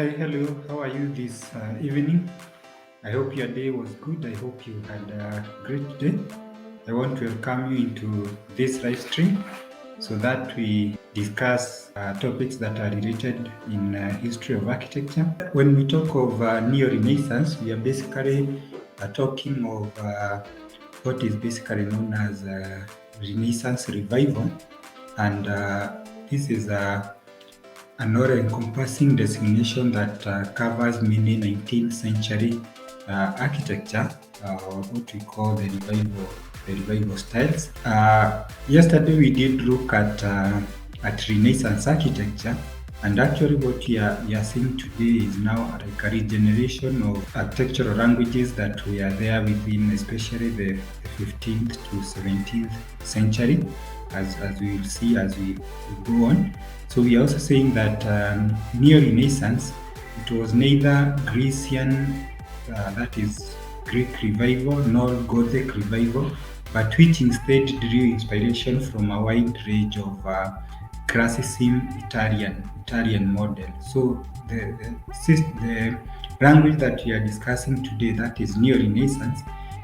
Hi, hello. How are you this evening? I hope your day was good. I hope you had a great day. I want to welcome you into this live stream so that we discuss topics that are related in history of architecture. When we talk of neo-Renaissance, we are basically talking of what is basically known as Renaissance revival, and this is an all-encompassing designation that covers many 19th century architecture, or what we call the revival styles. Yesterday we did look at Renaissance architecture, and actually what we are seeing today is now like a regeneration of architectural languages that were there within, especially the 15th to 17th century, as we will see as we go on. So we are also saying that Neo-Renaissance, it was neither Grecian, that is Greek revival, nor Gothic revival, but which instead drew inspiration from a wide range of Classicism Italian model. So the language that we are discussing today, that is Neo-Renaissance,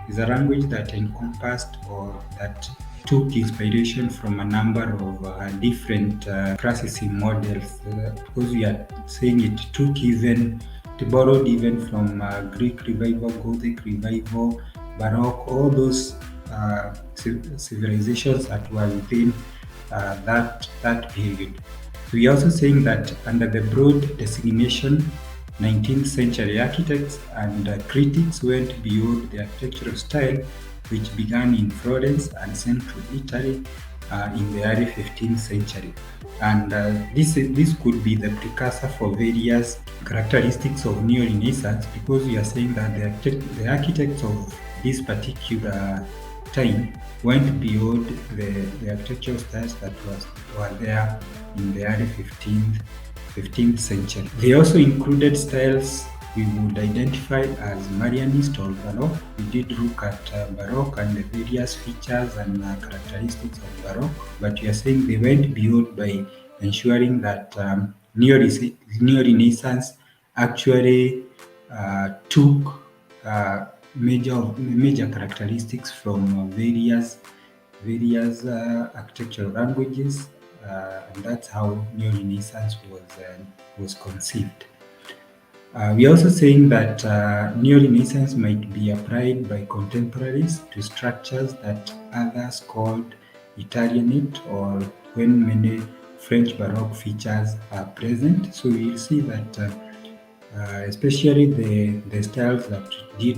is a language that encompassed or that took inspiration from a number of different Classicism models, because we are saying it borrowed even from Greek revival, Gothic revival, Baroque, all those civilizations that were within that period. We are also saying that under the broad designation, 19th century architects and critics went beyond the architectural style, which began in Florence and central Italy in the early 15th century. And this could be the precursor for various characteristics of Neo-Renaissance, because we are saying that the architects of this particular time went beyond the architectural styles that were there in the early 15th century. They also included styles we would identify as Marianist or Baroque. We did look at Baroque and the various features and characteristics of Baroque, but we are saying they went beyond by ensuring that Neo-Renaissance actually took major characteristics from various architectural languages, and that's how Neo-Renaissance was conceived. We are also saying that Neo-Renaissance might be applied by contemporaries to structures that others called Italianate, or when many French Baroque features are present. So we'll see that especially the styles that did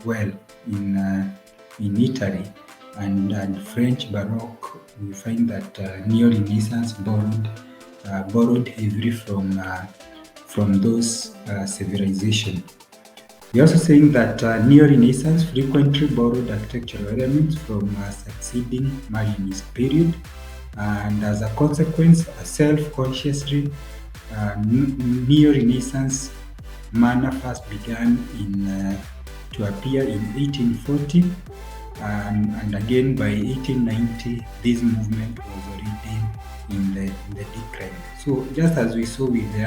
well in Italy and French Baroque, we find that Neo-Renaissance borrowed heavily from those civilizations. We're also saying that Neo-Renaissance frequently borrowed architectural elements from a succeeding Marianist period, and as a consequence, a self-consciously Neo-Renaissance manner first began to appear in 1840, and again by 1890, this movement was already in the decline. So just as we saw with the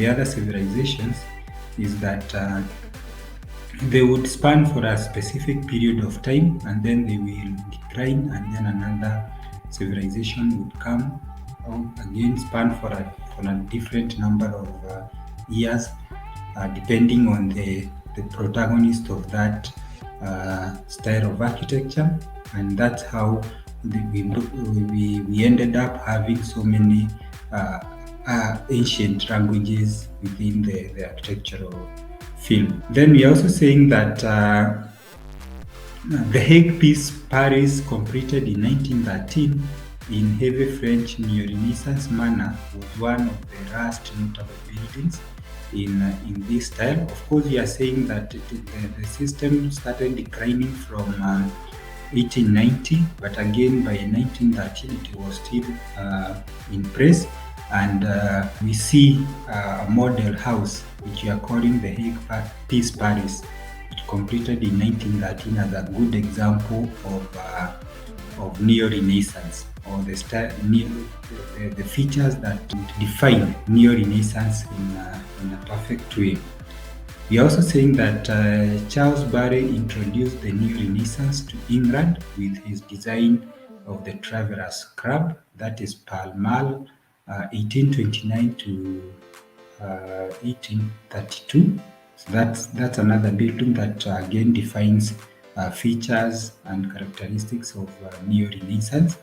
other civilizations, is that they would span for a specific period of time, and then they will decline, and then another civilization would come again, span for a different number of years, depending on the protagonist of that style of architecture. And that's how we ended up having so many ancient languages within the architectural field. Then we are also saying that the Hague Peace Paris, completed in 1913 in heavy French Neo-Renaissance manner, was one of the last notable buildings in this style. Of course, we are saying that the system started declining from 1890, but again by 1913 it was still in place, and we see a model house which we are calling the Hague Peace Paris, completed in 1913, as a good example of Neo-Renaissance, or the features that define Neo-Renaissance in a perfect way. We are also saying that Charles Barry introduced the Neo-Renaissance to England with his design of the Traveller's Club, that is Pall Mall, 1829 to 1832. So that's another building that again defines features and characteristics of Neo-Renaissance.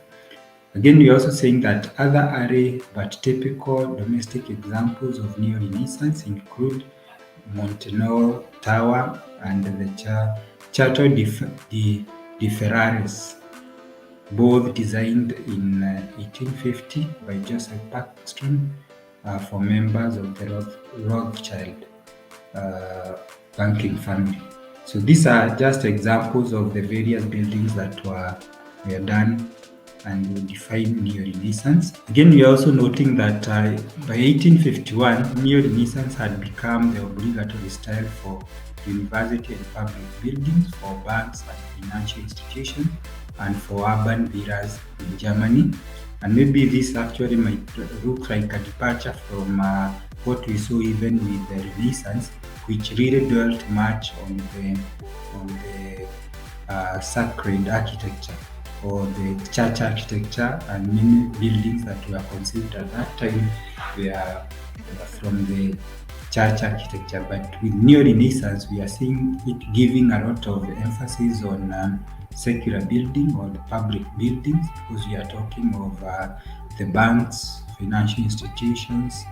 Again, we're also saying that other rare but typical domestic examples of Neo-Renaissance include Montenero Tower and the Chateau de Ferraris, both designed in 1850 by Joseph Paxton for members of the Rothschild banking family. So these are just examples of the various buildings that were done and will define Neo-Renaissance. Again, we are also noting that by 1851, Neo-Renaissance had become the obligatory style for university and public buildings, for banks and financial institutions, and for urban villas in Germany. And maybe this actually might look like a departure from what we saw even with the Renaissance, which really dwelt much on the sacred architecture or the church architecture, and many buildings that were conceived at that time were from the church architecture. But with Neo-Renaissance, we are seeing it giving a lot of emphasis on secular building or the public buildings, because we are talking of the banks, financial institutions,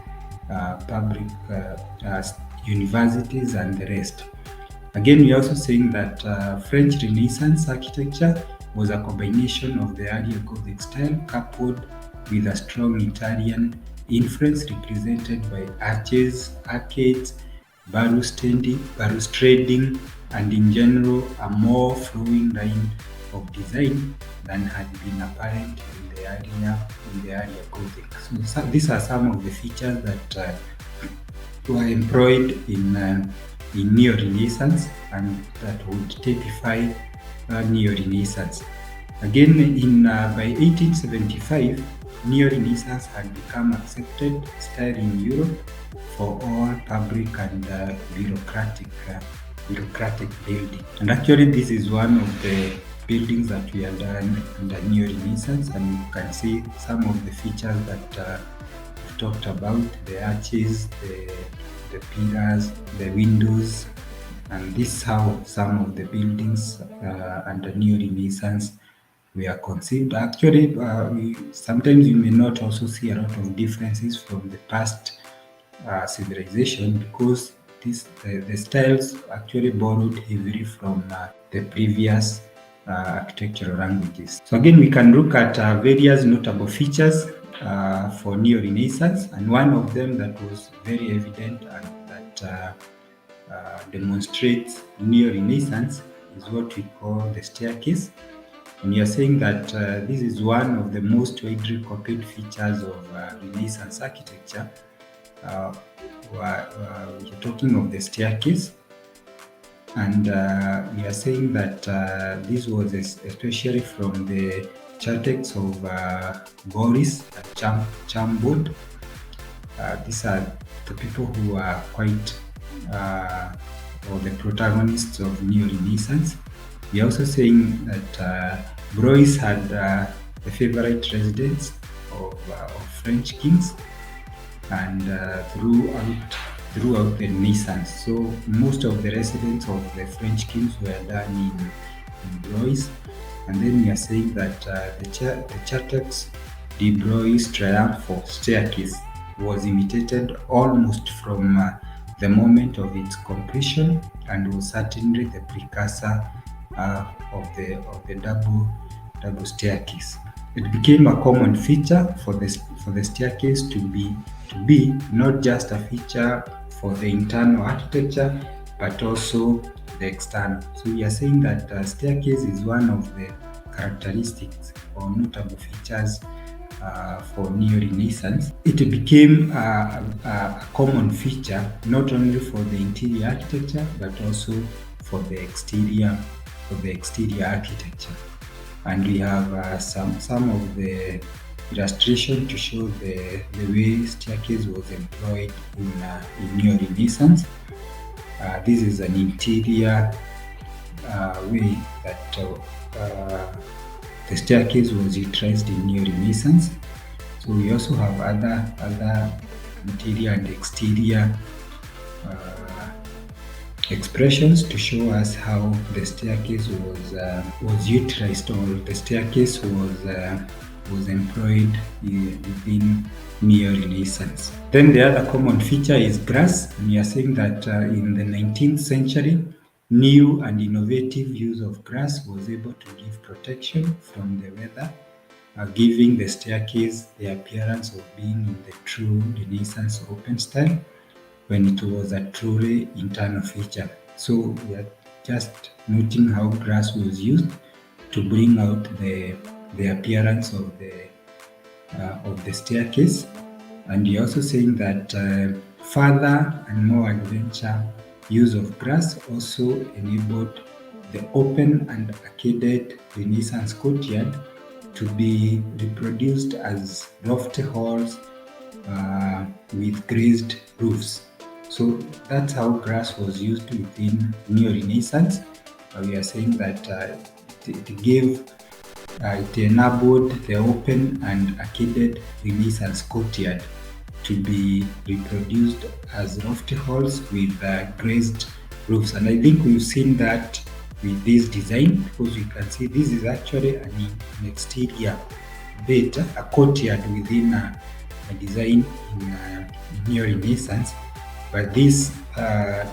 public universities, and the rest. Again, we are also saying that French Renaissance architecture was a combination of the earlier Gothic style coupled with a strong Italian influence represented by arches, arcades, balustrading, and in general a more flowing line of design than had been apparent in the earlier Gothic. So these are some of the features that were employed in Neo-Renaissance and that would typify Neo-Renaissance. Again, by 1875, Neo-Renaissance had become accepted style in Europe for all public and bureaucratic building. And actually, this is one of the buildings that we have done under Neo-Renaissance, and you can see some of the features that we've talked about: the arches, the pillars, the windows. And this is how some of the buildings under Neo-Renaissance were conceived. Actually, sometimes you may not also see a lot of differences from the past civilization, because the styles actually borrowed heavily from the previous architectural languages. So again, we can look at various notable features for Neo-Renaissance, and one of them that was very evident and that demonstrates Neo-Renaissance is what we call the staircase. And you are saying that this is one of the most widely copied features of Renaissance architecture. We're talking of the staircase, and we are saying that this was especially from the chartex of Boris Chambord. These are the people who are quite or the protagonists of Neo-Renaissance. We are also saying that Blois had the favorite residence of French kings, and throughout the Renaissance. So most of the residents of the French kings were done in Blois. And then we are saying that the Chartex de Blois Triumphal staircase was imitated almost from the moment of its completion, and was certainly the precursor of the double staircase. It became a common feature for the staircase to be not just a feature for the internal architecture, but also the external. So we are saying that staircase is one of the characteristics or notable features for Neo-Renaissance. It became a common feature not only for the interior architecture, but also for the exterior architecture. and we have some of the illustration to show the way staircase was employed in Neo-Renaissance. This is an interior way that the staircase was utilized in Neo-Renaissance. So we also have other interior and exterior expressions to show us how the staircase was utilized, or the staircase was employed within Neo-Renaissance. Then the other common feature is grass. We are saying that in the 19th century, new and innovative use of grass was able to give protection from the weather, giving the staircase the appearance of being in the true Renaissance open style, when it was a truly internal feature. So we are just noting how grass was used to bring out the appearance of the staircase. And we're also saying that further and more adventure use of grass also enabled the open and arcaded Renaissance courtyard to be reproduced as lofty halls with glazed roofs. So that's how grass was used within Neo-Renaissance. We are saying that it enabled the open and arcaded Renaissance courtyard to be reproduced as lofty halls with glazed roofs. And I think we've seen that with this design, because you can see this is actually an exterior bit, a courtyard within a design in Neo-Renaissance. But this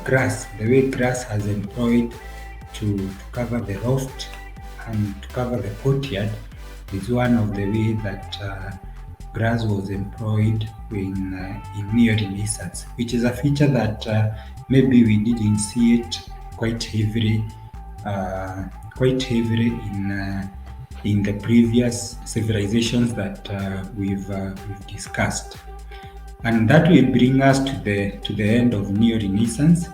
grass, the way grass has employed to cover the loft and to cover the courtyard, is one of the ways that grass was employed in Neo-Renaissance, which is a feature that maybe we didn't see it quite heavily in the previous civilizations that we've discussed. And that will bring us to the end of Neo-Renaissance.